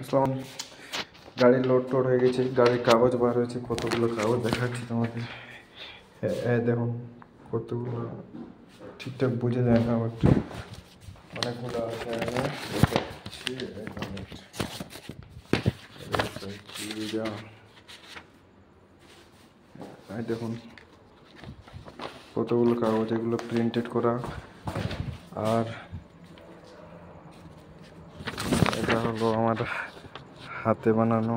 আসসালাম। গাড়ির load towed হয়ে গেছে, গাড়ির কাগজ বার হয়েছে, কতগুলো কাগজ দেখাচ্ছি তোমাকে। দেখুন কতগুলো, ঠিকঠাক বুঝে যায় না, বাট অনেকগুলো আছে। দেখাচ্ছি, দেখুন কতগুলো কাগজ, এগুলো প্রিন্টেড করা। আর এটা হলো আমার হাতে বানানো,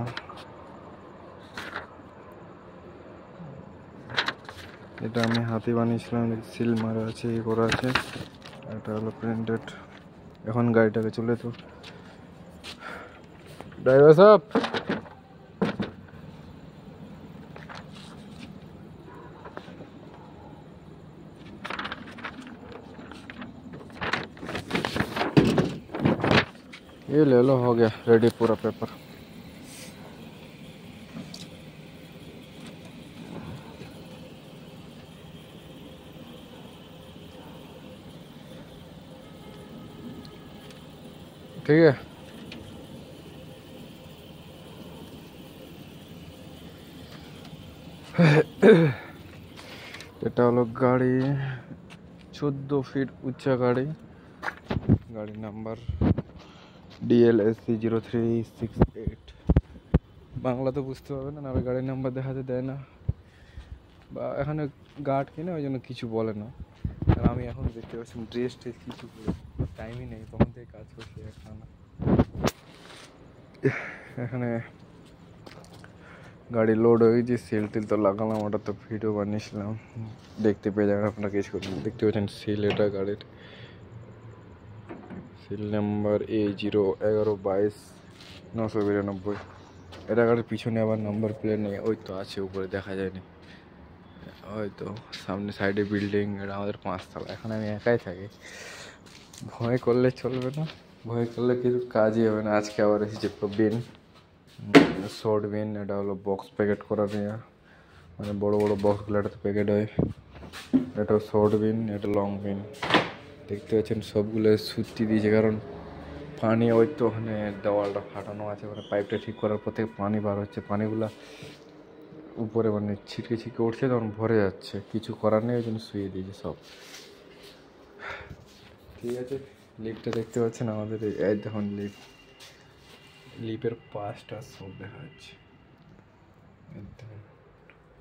এটা আমি হাতে বানিয়েছিলাম, সিল মারা আছে, এই করা আছে। এটা হলো প্রিন্টেড। এখন গাড়িটাকে চলে তো ড্রাইভার সাহেব, ये ले लो, हो गया रेडी पूरा पेपर। ठीक है, এটা হলো গাড়ি, 14 ফিট উচ্চা গাড়ি। গাড়ির নাম্বার DLSC0368। বাংলা তো বুঝতে পারবে না, নাহলে গাড়ির নাম্বার দেখাতে দেয় না, বা এখানে গার্ড কিনে ওই জন্য কিছু বলে না। আর আমি এখন দেখতে পাচ্ছি ড্রেস কিছু টাইমই নেই, তখন থেকে কাজ করছি। এখানে গাড়ি লোড হয়ে গেছে, সিল টিল তো লাগালাম, ওটা তো ভিডিও বানিয়েছিলাম, দেখতে পেয়ে যাবেন আপনারা। কিছু করে দেখতে পাচ্ছেন সিল, এটা গাড়ির সিল নাম্বার A01122-992। এটা গাড়ির পিছনে আবার নাম্বার প্লেট নেই, ওই তো আছে উপরে, দেখা যায়নি ওই তো সামনে সাইডে বিল্ডিং। এটা আমাদের 5 তলা, এখন আমি একাই থাকি। ভয় করলে চলবে না, ভয় করলে কিছু কাজই হবে না। আজকে আবার এসেছে বিন, শর্ট বিন। এটা হলো বক্স প্যাকেট করা নিয়ে, মানে বড় বড় বক্সগুলো এটাতে প্যাকেট হয়। এটা শর্ট বিন, এটা লং বিন। দেখতে পাচ্ছেন সবগুলো সুতি দিয়েছে, কারণ পানি ওই তো ওখানে দেওয়ালটা ফাটানো আছে, মানে পাইপটা ঠিক করার পর থেকে পানি বার হচ্ছে, পানিগুলা উপরে মানে ছিটকে ছিটকে উঠছে, তখন ভরে যাচ্ছে। কিছু করার নেই, ওই জন্য শুয়ে দিয়েছে সব। ঠিক আছে, লিফটটা দেখতে পাচ্ছেন আমাদের, এই দেখুন লিফের পাশটা সব দেখা যাচ্ছে।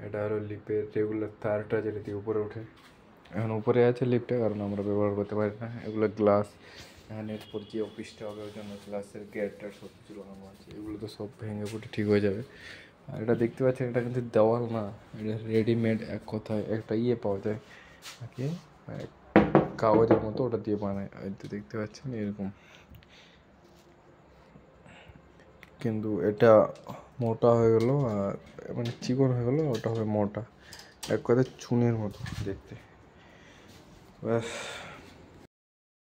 এটা হলো লিফের রেগুলার তারটা, যেটা দিয়ে উপরে ওঠে। এখন উপরে আছে লিফটে, কারণ আমরা ব্যবহার করতে পারি না। এগুলো গ্লাস, এখানে এরপর যে অফিসটা হবে ওই জন্য গ্লাসের গেটটা সব কিছু লাগানো আছে। এগুলো তো সব ভেঙে ফুটে ঠিক হয়ে যাবে। আর এটা দেখতে পাচ্ছেন, এটা কিন্তু দেওয়াল না, এটা রেডিমেড। এক কথায় একটা পাওয়া যায় নাকি, কাগজের মতো, ওটা দিয়ে বানায়। তো দেখতে পাচ্ছেন এরকম, কিন্তু এটা মোটা হয়ে গেলো, আর মানে চিকন হয়ে গেলো, ওটা হবে মোটা। এক কথায় চুনের মতো দেখতে। ব্যাস।